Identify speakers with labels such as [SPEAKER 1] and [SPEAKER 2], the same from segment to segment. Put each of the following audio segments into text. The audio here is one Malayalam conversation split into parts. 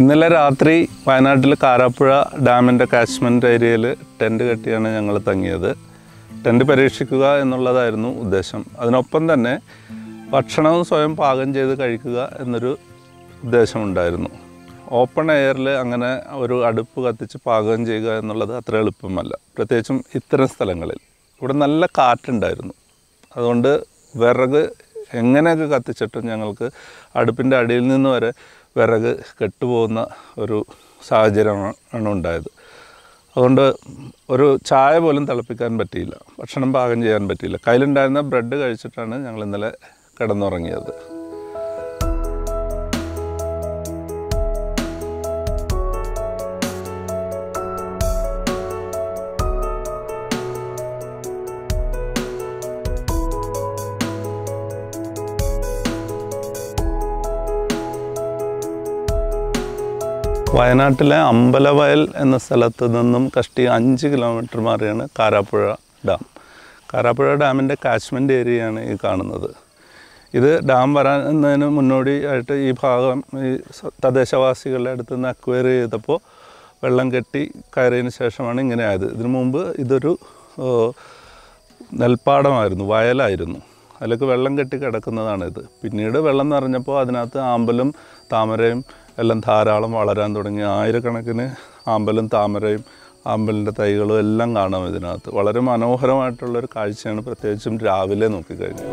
[SPEAKER 1] ഇന്നലെ രാത്രി വയനാട്ടിൽ കാരാപ്പുഴ ഡാമിൻ്റെ കാച്ച്മെൻറ്റ് ഏരിയയിൽ ടെൻറ്റ് കെട്ടിയാണ് ഞങ്ങൾ തങ്ങിയത്. ടെൻറ്റ് പരീക്ഷിക്കുക എന്നുള്ളതായിരുന്നു ഉദ്ദേശം. അതിനൊപ്പം തന്നെ ഭക്ഷണവും സ്വയം പാകം ചെയ്ത് കഴിക്കുക എന്നൊരു ഉദ്ദേശമുണ്ടായിരുന്നു. ഓപ്പൺ എയറിൽ അങ്ങനെ ഒരു അടുപ്പ് കത്തിച്ച് പാകം ചെയ്യുക എന്നുള്ളത് അത്ര എളുപ്പമല്ല, പ്രത്യേകിച്ചും ഇത്തരം സ്ഥലങ്ങളിൽ. ഇവിടെ നല്ല കാറ്റുണ്ടായിരുന്നു. അതുകൊണ്ട് വിറക് എങ്ങനെയൊക്കെ കത്തിച്ചിട്ടും ഞങ്ങൾക്ക് അടുപ്പിൻ്റെ അടിയിൽ നിന്ന് വരെ വിറക് കെട്ടുപോകുന്ന ഒരു സാഹചര്യമാണ് ഉണ്ടായത്. അതുകൊണ്ട് ഒരു ചായ പോലും തിളപ്പിക്കാൻ പറ്റിയില്ല, ഭക്ഷണം പാകം ചെയ്യാൻ പറ്റിയില്ല. കയ്യിലുണ്ടായിരുന്ന ബ്രെഡ് കഴിച്ചിട്ടാണ് ഞങ്ങൾ ഇന്നലെ കിടന്നുറങ്ങിയത്. വയനാട്ടിലെ അമ്പലവയൽ എന്ന സ്ഥലത്ത് നിന്നും കഷ്ടി 5 കിലോമീറ്റർ മാറിയാണ് കാരാപ്പുഴ ഡാം. കാരാപ്പുഴ ഡാമിൻ്റെ കാച്ച്മെൻറ്റ് ഏരിയയാണ് ഈ കാണുന്നത്. ഇത് ഡാം വരാനതിന് മുന്നോടിയായിട്ട് ഈ ഭാഗം ഈ തദ്ദേശവാസികളുടെ അടുത്ത് നിന്ന് അക്വയർ ചെയ്തപ്പോൾ വെള്ളം കെട്ടി കയറിയതിന് ശേഷമാണ് ഇങ്ങനെ ആയത്. ഇതിനു മുമ്പ് ഇതൊരു നെൽപ്പാടമായിരുന്നു, വയലായിരുന്നു. അതിലേക്ക് വെള്ളം കെട്ടി കിടക്കുന്നതാണിത്. പിന്നീട് വെള്ളം നിറഞ്ഞപ്പോൾ അതിനകത്ത് ആമ്പലും താമരയും എല്ലാം ധാരാളം വളരാൻ തുടങ്ങി. ആയിരക്കണക്കിന് ആമ്പലും താമരയും ആമ്പലിൻ്റെ തൈകളും എല്ലാം കാണാം ഇതിനകത്ത്. വളരെ മനോഹരമായിട്ടുള്ളൊരു കാഴ്ചയാണ്, പ്രത്യേകിച്ചും രാവിലെ നോക്കിക്കഴിഞ്ഞാൽ.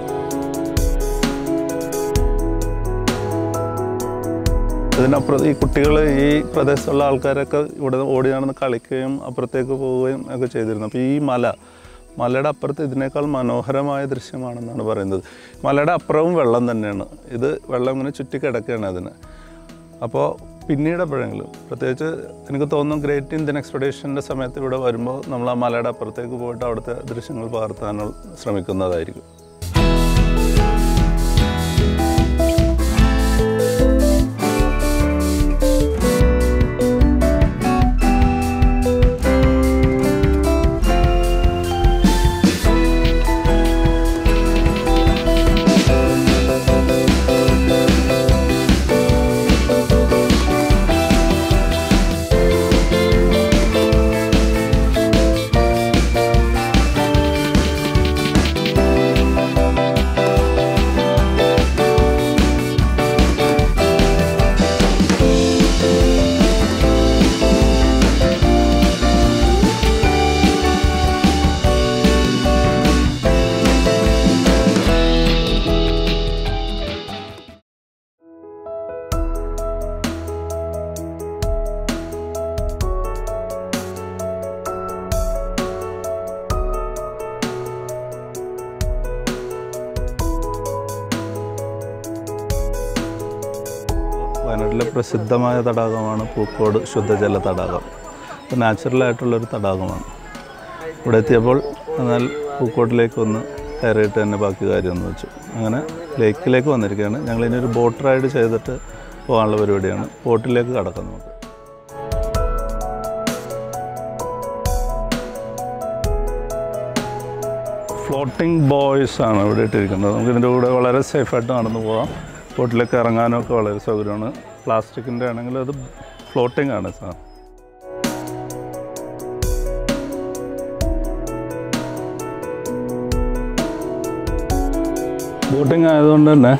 [SPEAKER 1] ഇതിനപ്പുറത്ത് ഈ കുട്ടികൾ, ഈ പ്രദേശത്തുള്ള ആൾക്കാരൊക്കെ ഇവിടെ ഓടി നടന്ന് കളിക്കുകയും അപ്പുറത്തേക്ക് പോവുകയും ഒക്കെ ചെയ്തിരുന്നു. അപ്പോൾ ഈ മലയുടെ അപ്പുറത്ത് ഇതിനേക്കാൾ മനോഹരമായ ദൃശ്യമാണെന്നാണ് പറയുന്നത്. മലയുടെ അപ്പുറവും വെള്ളം തന്നെയാണ്. ഇത് വെള്ളം ഇങ്ങനെ ചുറ്റിക്കിടക്കുകയാണ് അതിന്. അപ്പോൾ പിന്നീട് എപ്പോഴെങ്കിലും, പ്രത്യേകിച്ച് എനിക്ക് തോന്നുന്നു ഗ്രേറ്റ് ഇന്ത്യൻ എക്സ്പെഡീഷൻ്റെ സമയത്ത് ഇവിടെ വരുമ്പോൾ നമ്മൾ ആ മലയുടെ അപ്പുറത്തേക്ക് പോയിട്ട് അവിടുത്തെ ദൃശ്യങ്ങൾ പകർത്താൻ ശ്രമിക്കുന്നതായിരിക്കും. വയനാട്ടിലെ പ്രസിദ്ധമായ തടാകമാണ് പൂക്കോട് ശുദ്ധജല തടാകം. ഇത് നാച്ചുറലായിട്ടുള്ളൊരു തടാകമാണ്. ഇവിടെ എത്തിയപ്പോൾ എന്നാൽ പൂക്കോട്ടിലേക്ക് ഒന്ന് കയറിയിട്ട് തന്നെ ബാക്കി കാര്യമെന്ന് വെച്ചു. അങ്ങനെ ലേക്കിലേക്ക് വന്നിരിക്കുകയാണ്. ഞങ്ങളിനൊരു ബോട്ട് റൈഡ് ചെയ്തിട്ട് പോകാനുള്ള പരിപാടിയാണ്. ബോട്ടിലേക്ക് കടക്കാം നമുക്ക്. ഫ്ലോട്ടിംഗ് ബോയ്സ് ആണ് ഇവിടെ ഇട്ടിരിക്കുന്നത്. നമുക്കിതിൻ്റെ കൂടെ വളരെ സേഫായിട്ട് നടന്നു പോകാം. ബോട്ടിലേക്ക് ഇറങ്ങാനൊക്കെ വളരെ സൗകര്യമാണ്. പ്ലാസ്റ്റിക്കിൻ്റെ ആണെങ്കിൽ അത് ഫ്ലോട്ടിംഗ് ആണ് സാർ. ബോട്ടിംഗ് ആയതുകൊണ്ട് തന്നെ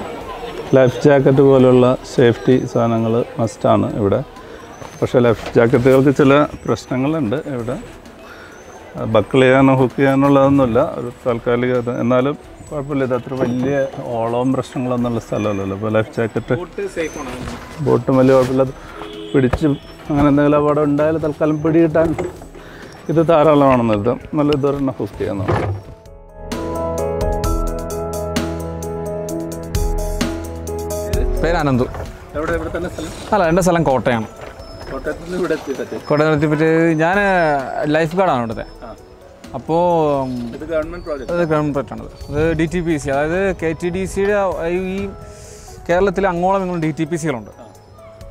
[SPEAKER 1] ലൈഫ് ജാക്കറ്റ് പോലുള്ള സേഫ്റ്റി സാധനങ്ങൾ മസ്റ്റാണ് ഇവിടെ. പക്ഷേ ലൈഫ് ജാക്കറ്റുകൾക്ക് ചില പ്രശ്നങ്ങളുണ്ട് ഇവിടെ. ബക്കിൾ ചെയ്യാനോ ഹുക്ക് ചെയ്യാനുള്ളതൊന്നുമില്ല, ഒരു താൽക്കാലിക. എന്നാലും കുഴപ്പമില്ല, ഇത് അത്ര വലിയ ഓളവും പ്രശ്നങ്ങളൊന്നുള്ള സ്ഥലമല്ലല്ലോ. ഇപ്പോൾ ലൈഫ് ജാക്കറ്റ് ബോട്ടും വലിയ കുഴപ്പമില്ല. പിടിച്ച് അങ്ങനെ എന്തെങ്കിലും അപകടം ഉണ്ടായാലും തൽക്കാലം പിടികിട്ടാൻ ഇത് ധാരാളമാണെന്ന് കരുതാം. നല്ല ഇതൊരെണ്ണം ഹുക്ക് ചെയ്യാൻ നോക്കാം.
[SPEAKER 2] പേര് അനന്തു. അല്ല, എൻ്റെ സ്ഥലം കോട്ടയാണ്. കോട്ടയത്ത് എത്തിപ്പറ്റി ഞാൻ ലൈഫ് ഗാർഡാണ് ഇവിടുത്തെ. അപ്പോൾ അത് ഗവൺമെൻറ് പ്രോജക്റ്റാണത്. അത് DTPC, അതായത് KTDCയുടെ ഈ കേരളത്തിൽ അങ്ങോളം ഇങ്ങോളം DTPCകളുണ്ട്.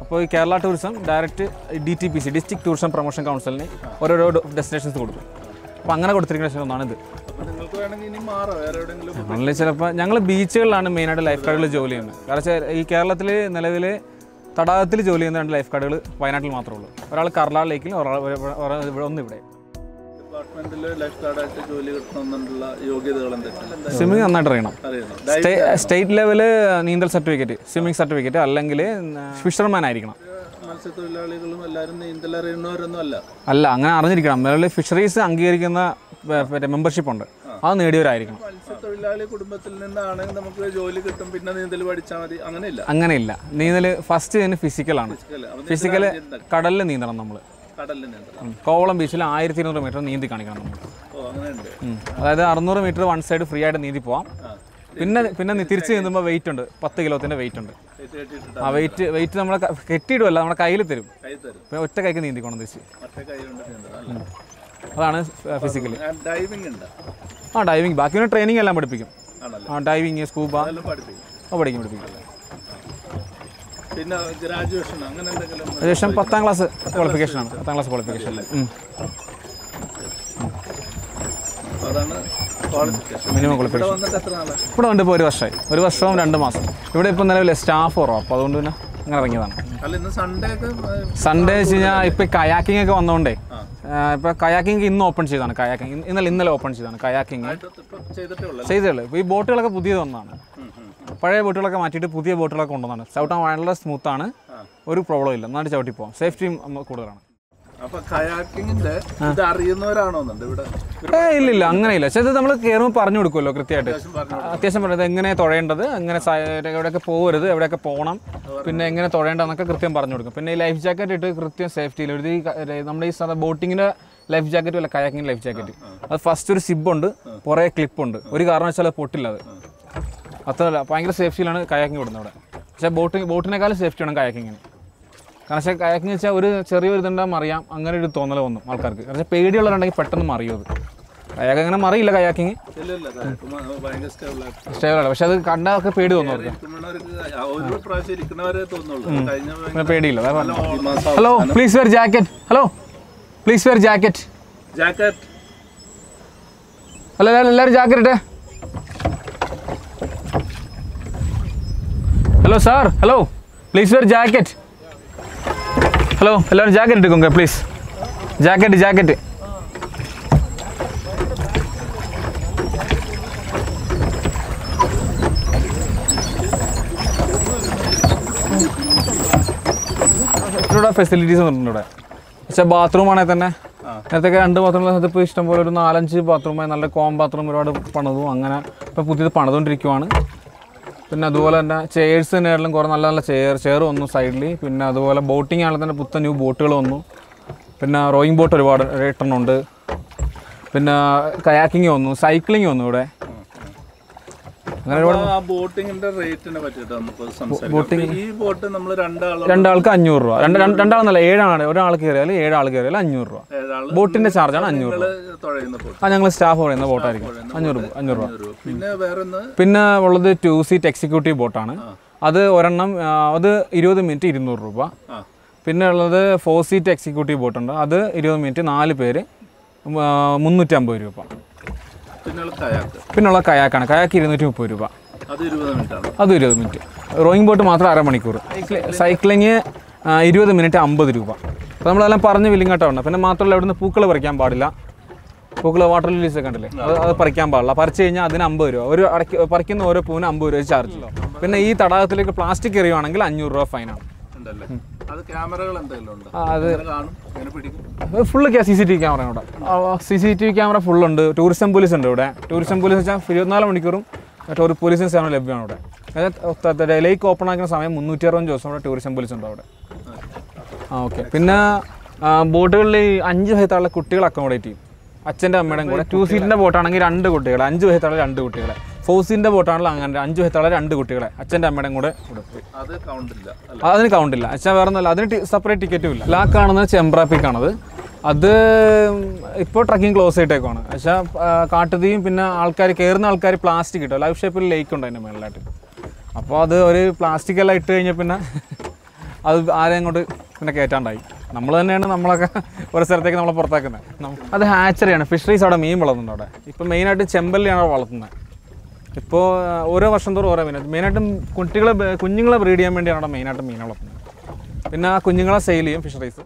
[SPEAKER 2] അപ്പോൾ ഈ Kerala tourism direct DTPC, district tourism promotion കൗൺസിലിന് ഓരോരോ ഡെസ്റ്റിനേഷൻസ് കൊടുക്കും. അപ്പോൾ അങ്ങനെ കൊടുത്തിരിക്കുന്ന ഒന്നാണിത്. ഞങ്ങൾ ചിലപ്പോൾ ഞങ്ങൾ ബീച്ചുകളിലാണ് മെയിനായിട്ട് ലൈഫ് ഗാർഡുകൾ ജോലി ചെയ്യുന്നത്. കാരണം ഈ കേരളത്തിൽ നിലവിൽ തടാകത്തിൽ ജോലി ചെയ്യുന്ന 2 ലൈഫ് ഗാർഡുകൾ വയനാട്ടിൽ മാത്രമേ ഉള്ളൂ. ഒരാൾ കർലാ ലേക്കിലും ഒന്ന് ഇവിടെ. സ്വിമ്മിങ് നന്നായിട്ട് അറിയണം. സ്റ്റേറ്റ് ലെവല് നീന്തൽ സർട്ടിഫിക്കറ്റ്, സ്വിമ്മിങ് സർട്ടിഫിക്കറ്റ്, അല്ലെങ്കിൽ ഫിഷർമാൻ ആയിരിക്കണം. അല്ല, അങ്ങനെ അറിഞ്ഞിരിക്കണം. നിലവിൽ ഫിഷറീസ് അംഗീകരിക്കുന്ന മെമ്പർഷിപ്പ് ഉണ്ട്, അത് നേടിയവരായിരിക്കണം.
[SPEAKER 1] കുടുംബത്തിൽ നിന്നാണെങ്കിൽ നമുക്ക് ജോലി കിട്ടും, പിന്നെ നീന്തൽ പഠിച്ചാൽ മതി.
[SPEAKER 2] അങ്ങനെയില്ല. നീന്തൽ ഫസ്റ്റ് ഫിസിക്കലാണ്. ഫിസിക്കൽ കടലിൽ നീന്തണം. നമ്മൾ കോവളം ബീച്ചിൽ 1200 മീറ്റർ നീന്തി കാണിക്കണം നമ്മൾ. അതായത് 600 മീറ്റർ വൺ സൈഡ് ഫ്രീ ആയിട്ട് നീന്തി പോവാം. പിന്നെ തിരിച്ച് നീന്തുമ്പോൾ വെയിറ്റ് ഉണ്ട്, 10 കിലോത്തിൻ്റെ വെയിറ്റ് ഉണ്ട്. ആ വെയിറ്റ് നമ്മളെ കെട്ടിയിടുമല്ല, നമ്മുടെ കയ്യിൽ തരും. ഒറ്റ കൈക്ക് നീന്തിക്കണം തിരിച്ച്. അതാണ് ഫിസിക്കലി. ഡൈവിങ് ബാക്കി ട്രെയിനിങ് എല്ലാം പഠിപ്പിക്കും. ഡൈവിങ്, സ്കൂബ പഠിക്കും.
[SPEAKER 1] പിന്നെ ഗ്രാജുവേഷൻ
[SPEAKER 2] 10ാം ക്ലാസ് ക്വാളിഫിക്കേഷനാണ്. 10ാം ക്ലാസ് ക്വാളിഫിക്കേഷൻ മിനിമം ക്വാളിഫിക്കേഷൻ. ഇവിടെ ഉണ്ട് ഇപ്പോൾ 1 വർഷമായി. 1 വർഷവും 2 മാസം. ഇവിടെ ഇപ്പോൾ നിലവിൽ സ്റ്റാഫ് കുറവാണ്, അപ്പോൾ അതുകൊണ്ട് പിന്നെ അങ്ങനെ ഇറങ്ങിയതാണ്. സൺഡേ വെച്ച് കഴിഞ്ഞാൽ ഇപ്പോൾ കയാക്കിംഗ് ഒക്കെ വന്നതുകൊണ്ടേ, ഇപ്പോൾ കയാക്കിംഗ് ഇന്ന് ഓപ്പൺ ചെയ്താണ്. കയാക്കിംഗ് ഇന്നലെ ഓപ്പൺ ചെയ്താണ്. കയാക്കിംഗ് ചെയ്തേ. ഇപ്പോൾ ഈ ബോട്ടുകളൊക്കെ പുതിയത് വന്നതാണ്. പഴയ ബോട്ടുകളൊക്കെ മാറ്റിയിട്ട് പുതിയ ബോട്ടുകളൊക്കെ കൊണ്ടുവന്നാണ്. ചവിട്ടാൻ വളരെ സ്മൂത്താണ്, ഒരു പ്രോബ്ലം ഇല്ല. നന്നായിട്ട് ചവിട്ടി പോകാം. സേഫ്റ്റിയും കൂടുതലാണ്. ഇല്ല, അങ്ങനെയില്ല. പക്ഷേ ഇത് നമ്മൾ കയറുമ്പോൾ പറഞ്ഞു കൊടുക്കുമല്ലോ കൃത്യമായിട്ട്. അത്യാവശ്യം പറയുന്നത് എങ്ങനെ തുഴയേണ്ടത്, എങ്ങനെ എവിടെയൊക്കെ പോകരുത്, എവിടെയൊക്കെ പോകണം, പിന്നെ എങ്ങനെ തുഴയേണ്ടതെന്നൊക്കെ കൃത്യം പറഞ്ഞു കൊടുക്കും. പിന്നെ ഈ ലൈഫ് ജാക്കറ്റ് ഇട്ട് കൃത്യം സേഫ്റ്റിയിൽ നമ്മുടെ ഈ ബോട്ടിങ്ങിൻ്റെ ലൈഫ് ജാക്കറ്റും അല്ല, കയാക്കിങ് ലൈഫ് ജാക്കറ്റ്. അത് ഫസ്റ്റ് ഒരു സിബുണ്ട്, കുറേ ക്ലിപ്പുണ്ട്. ഒരു കാരണവശാലും അത് പൊട്ടില്ല. അത് അത്രയല്ല, ഭയങ്കര സേഫ്റ്റിയിലാണ് കയാക്കിങ് വിടുന്നത് അവിടെ. പക്ഷേ ബോട്ടിനേക്കാളും സേഫ്റ്റി വേണം കയാക്കിങ്ങിന്. കാരണം കയാക്കിങ് വെച്ചാൽ ഒരു ചെറിയൊരു ഇതുണ്ടാകും മറിയാം, അങ്ങനെ ഒരു തോന്നൽ വന്നു ആൾക്കാർക്ക്. കാരണം പേടിയുള്ളവരുണ്ടെങ്കിൽ പെട്ടെന്ന് മറിയും. അത് കയാക്ക് അങ്ങനെ മറിയില്ല. കയാക്കിങ് സ്റ്റേബിളാണ്, പക്ഷെ അത് കണ്ടൊക്കെ പേടി തോന്നും അവർക്ക്. പേടിയില്ല. Hello, please wear jacket. Hello, please wear jacket. Hello, എല്ലാവരും ജാക്കറ്റ് ഇട്ടേ. Hello sir, hello, please wear jacket. Hello, എല്ലാവരും ജാക്കറ്റ് എടുക്കുங்க പ്ലീസ്. ജാക്കറ്റ്. ഇവിടെ ഫെസിലിറ്റീസ് ഉണ്ട് ഇവിടെ. പക്ഷേ ബാത്റൂം ആണെങ്കിൽ തന്നെ നേരത്തെ 2 ബാത്റൂം, ഇപ്പോൾ ഇഷ്ടം പോലെ ഒരു 4-5 ബാത്റൂമായി നല്ല ബാത്റൂം ഒരുപാട് പണിതും. അങ്ങനെ ഇപ്പോൾ പുതിയത് പണിതുകൊണ്ടിരിക്കുവാണ്. പിന്നെ അതുപോലെ തന്നെ ചെയർസ് തന്നെയാണെങ്കിലും കുറേ നല്ല നല്ല ചെയർ വന്നു സൈഡിൽ. പിന്നെ അതുപോലെ ബോട്ടിംഗ് ആണെങ്കിൽ തന്നെ പുത്തൻ ന്യൂ ബോട്ടുകൾ വന്നു. പിന്നെ റോയിങ് ബോട്ട് ഒരുപാട് 8 എണ്ണം ഉണ്ട്. പിന്നെ കയാക്കിങ് വന്നു, സൈക്ലിംഗ് വന്നു ഇവിടെ. അങ്ങനെ ഒരുപാട്.
[SPEAKER 1] ബോട്ടിങ്ങിന്റെ റേറ്റിനെ പറ്റിയിട്ട് ഈ ബോട്ട് നമ്മൾ
[SPEAKER 2] രണ്ടാൾക്ക് 500 രൂപ. രണ്ടാളെന്നല്ല, 7 ആണ്. ഒരാൾക്ക് കയറിയാൽ 7 ആൾ കയറിയാൽ 500 രൂപ. ബോട്ടിന്റെ ചാർജാണ് 500 രൂപ. ഞങ്ങൾ സ്റ്റാഫ് പറയുന്ന ബോട്ടായിരിക്കും. 500 രൂപ. പിന്നെ ഉള്ളത് 2 സീറ്റ് എക്സിക്യൂട്ടീവ് ബോട്ടാണ്. അത് ഒരെണ്ണം, അത് 20 മിനിറ്റ് 200 രൂപ. പിന്നെ ഉള്ളത് 4 സീറ്റ് എക്സിക്യൂട്ടീവ് ബോട്ടുണ്ട്. അത് 20 മിനിറ്റ് 4 പേര് 350 രൂപ. പിന്നുള്ള കയാക്കാണ്. കയാക്ക് 230 രൂപ. അത് 20 മിനിറ്റ്. റോയിങ് ബോട്ട് മാത്രം 1/2 മണിക്കൂർ. സൈക്ലിങ് 20 മിനിറ്റ് 50 രൂപ. അപ്പോൾ നമ്മളെല്ലാം പറഞ്ഞ് വില്ലിങ്ങാട്ടാണ്. പിന്നെ മാത്രമല്ല, ഇവിടുന്ന് പൂക്കൾ പറിക്കാൻ പാടില്ല. പൂക്കൾ വാട്ടർ ലില്ലീസ് ഒക്കെ ഉണ്ടല്ലേ, അത് പറിക്കാൻ പാടില്ല. പറിച്ചു കഴിഞ്ഞാൽ അതിന് 50 രൂപ. ഒരു പറിക്കുന്ന ഓരോ പൂവിന് 50 രൂപ ചാർജ്. പിന്നെ ഈ തടാകത്തിലേക്ക് പ്ലാസ്റ്റിക് എറിയുവാണെങ്കിൽ 500 രൂപ ഫൈനാണ്. അത് ഫുള്ള് CCTV ക്യാമറ ഇവിടെ. CCTV ക്യാമറ ഫുള്ളുണ്ട്. ടൂറിസം പോലീസ് ഉണ്ട് ഇവിടെ. ടൂറിസം പോലീസ് വെച്ചാൽ 24 മണിക്കൂറും പോലീസിന് സേവനം ലഭ്യമാണ് ഇവിടെ. അതായത് ലേക്ക് ഓപ്പൺ ആക്കുന്ന സമയം 360 ദിവസം ഇവിടെ ടൂറിസം പോലീസ് ഉണ്ട് അവിടെ. ഓക്കെ. പിന്നെ ബോട്ടുകളിൽ 5 വയസ്സുള്ള കുട്ടികൾ അക്കോമഡേറ്റ് ചെയ്യും, അച്ഛൻ്റെ അമ്മയുടെയും കൂടെ. 2 സീറ്റിൻ്റെ ബോട്ടാണെങ്കിൽ 2 കുട്ടികൾ, 5 വയസ്സുള്ള 2 കുട്ടികളെ. 4 സീറ്റിൻ്റെ ബോട്ടാണെങ്കിൽ അങ്ങനെ 5 വയസ്സുള്ള 2 കുട്ടികളെ അച്ഛൻ്റെ അമ്മയുടെയും കൂടെ കൊടുക്കും. അതിന് കൗണ്ടില്ല. അച്ഛൻ വേറെ ഒന്നുമില്ല, അതിന് സെപ്പറേറ്റ് ടിക്കറ്റും ഇല്ല. ആ കാണുന്നത് ചെമ്പ്രാപ്പിക്കാണത്. അത് ഇപ്പോൾ ട്രക്കിംഗ് ക്ലോസ് ആയിട്ടേക്കാണ്. പക്ഷേ കാട്ടുതീയും പിന്നെ കയറുന്ന ആൾക്കാർ പ്ലാസ്റ്റിക് ഇട്ടോ, ലൈഫ് ഷേപ്പിൽ ലേക്ക് ഉണ്ട് അതിൻ്റെ മേളിലായിട്ട്. അപ്പോൾ അത് ഒരു പ്ലാസ്റ്റിക് എല്ലാം ഇട്ട് കഴിഞ്ഞാൽ പിന്നെ അത് ആരെയും അങ്ങോട്ട് പിന്നെ കയറ്റാണ്ടായി. നമ്മൾ തന്നെയാണ് നമ്മളൊക്കെ ഒരു സ്ഥലത്തേക്ക് നമ്മളെ പുറത്താക്കുന്നത്. അത് ഹാച്ചറിയാണ്. ഫിഷറീസ് അവിടെ മീൻ വളർത്തുന്നുണ്ട് അവിടെ. ഇപ്പോൾ മെയിനായിട്ട് ചെമ്പല്ലിയാണ് വളർത്തുന്നത്. ഇപ്പോൾ ഓരോ വർഷം തോറും ഓരോ മെയിനായിട്ടും കുഞ്ഞുങ്ങളെ ബ്രീഡ് ചെയ്യാൻ വേണ്ടിയാണ് അവിടെ മെയിനായിട്ട് മീൻ വളർത്തുന്നത്. പിന്നെ കുഞ്ഞുങ്ങളെ സെയിൽ ചെയ്യും ഫിഷറീസ്.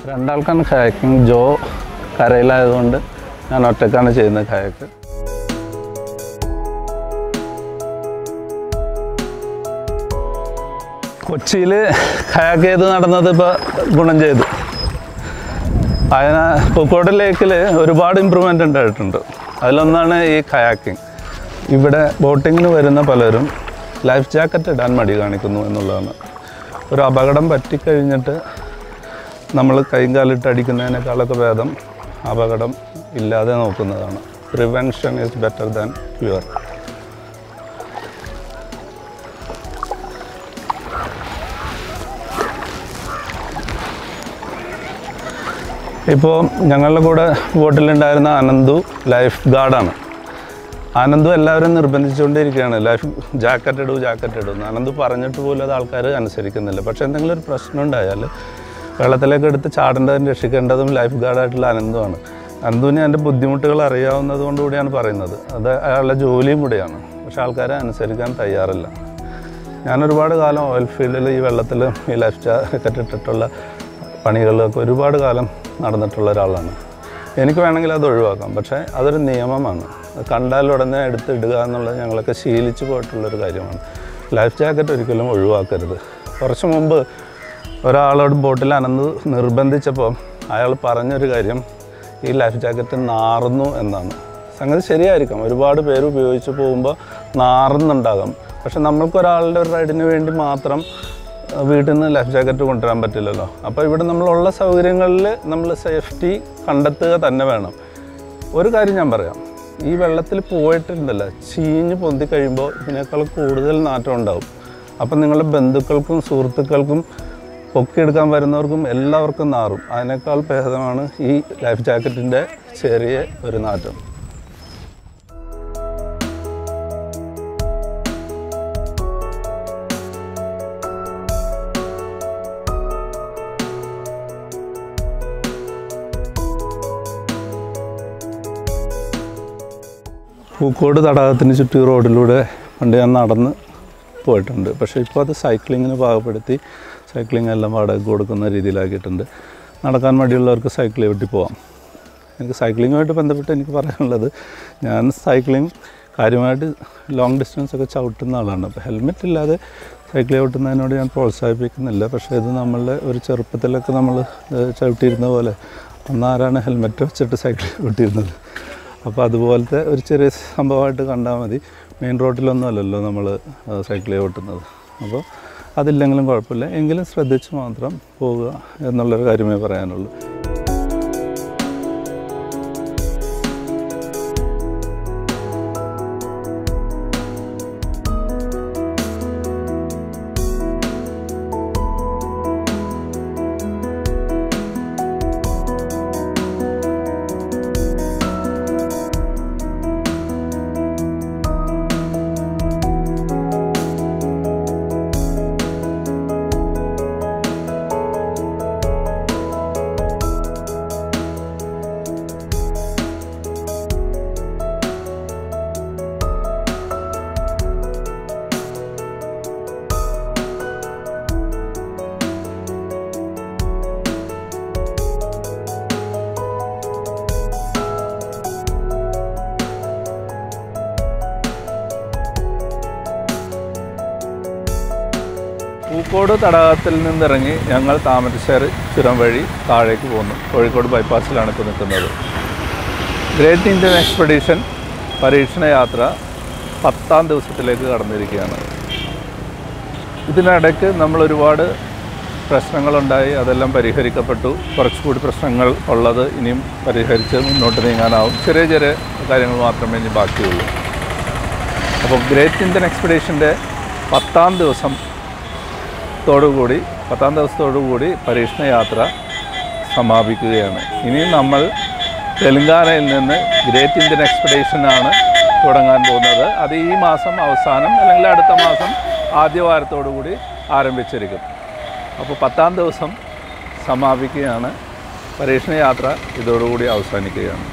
[SPEAKER 1] രണ്ടാൾക്കാണ് കയാക്കിങ്. ജോ കരയിലായതുകൊണ്ട് ഞാൻ ഒറ്റക്കാണ് ചെയ്യുന്നത് കയാക്ക്. കൊച്ചിയിൽ കയാക്ക് ചെയ്ത് നടന്നത് ഇപ്പോൾ ഗുണം ചെയ്തു. പൂക്കോട് ലേക്കിൽ ഒരുപാട് ഇമ്പ്രൂവ്മെൻ്റ് ഉണ്ടായിട്ടുണ്ട്. അതിലൊന്നാണ് ഈ കയാക്കിങ്. ഇവിടെ ബോട്ടിങ്ങിന് വരുന്ന പലരും ലൈഫ് ജാക്കറ്റ് ഇടാൻ മടി കാണിക്കുന്നു എന്നുള്ളതാണ്. ഒരു അപകടം പറ്റിക്കഴിഞ്ഞിട്ട് നമ്മൾ കൈയും കാലിട്ട് അടിക്കുന്നതിനേക്കാളൊക്കെ ഭേദം അപകടം ഇല്ലാതെ നോക്കുന്നതാണ്. Prevention is better than cure. ഇപ്പോൾ ഞങ്ങളുടെ കൂടെ ബോട്ടിലുണ്ടായിരുന്ന അനന്തു ലൈഫ് ഗാർഡാണ്. അനന്തു എല്ലാവരും നിർബന്ധിച്ചുകൊണ്ടിരിക്കുകയാണ് ലൈഫ് ജാക്കറ്റ് ഇടും. അനന്തു പറഞ്ഞിട്ട് പോലും അത് ആൾക്കാർ അനുസരിക്കുന്നില്ല. പക്ഷേ എന്തെങ്കിലും ഒരു പ്രശ്നം ഉണ്ടായാൽ വെള്ളത്തിലേക്ക് എടുത്ത് ചാടേണ്ടതും രക്ഷിക്കേണ്ടതും ലൈഫ് ഗാർഡായിട്ടുള്ള അനന്തുവാണ്. അനന്തുവിന് എൻ്റെ ബുദ്ധിമുട്ടുകൾ അറിയാവുന്നത് കൊണ്ടുകൂടിയാണ് പറയുന്നത്. അത് അയാളുടെ ജോലിയും കൂടിയാണ്. പക്ഷേ ആൾക്കാരെ അനുസരിക്കാൻ തയ്യാറില്ല. ഞാനൊരുപാട് കാലം ഓയിൽ ഫീൽഡിൽ ഈ വെള്ളത്തിൽ ഈ ലൈഫ് ജാക്കറ്റ് ഇട്ടിട്ടുള്ള പണികളിലൊക്കെ ഒരുപാട് കാലം നടന്നിട്ടുള്ള ഒരാളാണ്. എനിക്ക് വേണമെങ്കിൽ അത് ഒഴിവാക്കാം. പക്ഷേ അതൊരു നിയമമാണ്. കണ്ടാൽ ഉടനെ എടുത്തിടുക എന്നുള്ളത് ഞങ്ങളൊക്കെ ശീലിച്ചു പോയിട്ടുള്ളൊരു കാര്യമാണ്. ലൈഫ് ജാക്കറ്റ് ഒരിക്കലും ഒഴിവാക്കരുത്. കുറച്ച് മുമ്പ് ഒരാളോട് ബോട്ടിൽ അനന്ത് നിർബന്ധിച്ചപ്പോൾ അയാൾ പറഞ്ഞൊരു കാര്യം ഈ ലൈഫ് ജാക്കറ്റ് നാറുന്നു എന്നാണ്. സംഗതി ശരിയായിരിക്കാം. ഒരുപാട് പേര് ഉപയോഗിച്ച് പോകുമ്പോൾ നാറുന്നുണ്ടാകാം. പക്ഷെ നമ്മൾക്കൊരാളുടെ ഒരു റൈഡിന് വേണ്ടി മാത്രം വീട്ടിൽ നിന്ന് ലൈഫ് ജാക്കറ്റ് കൊണ്ടുവരാൻ പറ്റില്ലല്ലോ. അപ്പോൾ ഇവിടെ നമ്മളുള്ള സൗകര്യങ്ങളിൽ നമ്മൾ സേഫ്റ്റി കണ്ടെത്തുക തന്നെ വേണം. ഒരു കാര്യം ഞാൻ പറയാം, ഈ വെള്ളത്തിൽ പോയിട്ടുണ്ടല്ലോ, ചീഞ്ഞ് പൊന്തി കഴിയുമ്പോൾ ഇതിനേക്കാൾ കൂടുതൽ നാറ്റം ഉണ്ടാവും. അപ്പം നിങ്ങളുടെ ബന്ധുക്കൾക്കും സുഹൃത്തുക്കൾക്കും പൊക്കിയെടുക്കാൻ വരുന്നവർക്കും എല്ലാവർക്കും നാറും. അതിനേക്കാൾ ഭേദമാണ് ഈ ലൈഫ് ജാക്കറ്റിൻ്റെ ചെറിയ ഒരു നാറ്റം. പൂക്കോട് തടാകത്തിന് ചുറ്റും റോഡിലൂടെ പണ്ട് ഞാൻ നടന്ന് പോയിട്ടുണ്ട്. പക്ഷേ ഇപ്പോൾ അത് സൈക്ലിങ്ങിന് പാകപ്പെടുത്തി സൈക്ലിംഗ് എല്ലാം വാടകയ്ക്ക് കൊടുക്കുന്ന രീതിയിലാക്കിയിട്ടുണ്ട്. നടക്കാൻ മടിയുള്ളവർക്ക് സൈക്കിൾ ചവിട്ടി പോവാം. എനിക്ക് സൈക്ലിങ്ങുമായിട്ട് ബന്ധപ്പെട്ട് എനിക്ക് പറയാനുള്ളത്, ഞാൻ സൈക്ലിംഗ് കാര്യമായിട്ട് ലോങ് ഡിസ്റ്റൻസൊക്കെ ചവിട്ടുന്ന ആളാണ്. അപ്പോൾ ഹെൽമെറ്റ് ഇല്ലാതെ സൈക്കിൾ ചവിട്ടുന്നതിനോട് ഞാൻ പ്രോത്സാഹിപ്പിക്കുന്നില്ല. പക്ഷേ ഇത് നമ്മളുടെ ഒരു ചെറുപ്പത്തിലൊക്കെ നമ്മൾ ചവിട്ടിയിരുന്ന പോലെ അന്നാരാണ് ഹെൽമെറ്റ് വെച്ചിട്ട് സൈക്കിൾ ചവിട്ടിയിരുന്നത്. അപ്പോൾ അതുപോലത്തെ ഒരു ചെറിയ സംഭവമായിട്ട് കണ്ടാൽ മതി. മെയിൻ റോഡിലൊന്നും അല്ലല്ലോ നമ്മൾ സൈക്കിൾ ചവിട്ടുന്നത്. അപ്പോൾ അതില്ലെങ്കിലും കുഴപ്പമില്ല, എങ്കിലും ശ്രദ്ധിച്ച് മാത്രം പോവുക എന്നുള്ളൊരു കാര്യമേ പറയാനുള്ളൂ. പൂക്കോട് തടാകത്തിൽ നിന്നിറങ്ങി ഞങ്ങൾ താമരശ്ശേരി ചുരം വഴി താഴേക്ക് പോന്നു. കോഴിക്കോട് ബൈപ്പാസിലാണ് ഇപ്പോൾ നിൽക്കുന്നത്. ഗ്രേറ്റ് ഇന്ത്യൻ എക്സ്പെഡീഷൻ പരീക്ഷണ യാത്ര 10ാം ദിവസത്തിലേക്ക് കടന്നിരിക്കുകയാണ്. ഇതിനിടയ്ക്ക് നമ്മളൊരുപാട് പ്രശ്നങ്ങളുണ്ടായി, അതെല്ലാം പരിഹരിക്കപ്പെട്ടു. കുറച്ചുകൂടി പ്രശ്നങ്ങൾ ഉള്ളത് ഇനിയും പരിഹരിച്ച് മുന്നോട്ട് നീങ്ങാനാവും. ചെറിയ ചെറിയ കാര്യങ്ങൾ മാത്രമേ ഇനി ബാക്കിയുള്ളൂ. അപ്പോൾ ഗ്രേറ്റ് ഇന്ത്യൻ എക്സ്പെഡീഷൻ്റെ 10ാം ദിവസത്തോടുകൂടി പരീക്ഷണ യാത്ര സമാപിക്കുകയാണ്. ഇനി നമ്മൾ തെലങ്കാനയിൽ നിന്ന് ഗ്രേറ്റ് ഇന്ത്യൻ എക്സ്പെഡീഷനാണ് തുടങ്ങാൻ പോകുന്നത്. അത് ഈ മാസം അവസാനം അല്ലെങ്കിൽ അടുത്ത മാസം ആദ്യ വാരത്തോടുകൂടി ആരംഭിച്ചിരിക്കും. അപ്പോൾ 10ാം ദിവസം സമാപിക്കുകയാണ്. പരീക്ഷണ യാത്ര ഇതോടുകൂടി അവസാനിക്കുകയാണ്.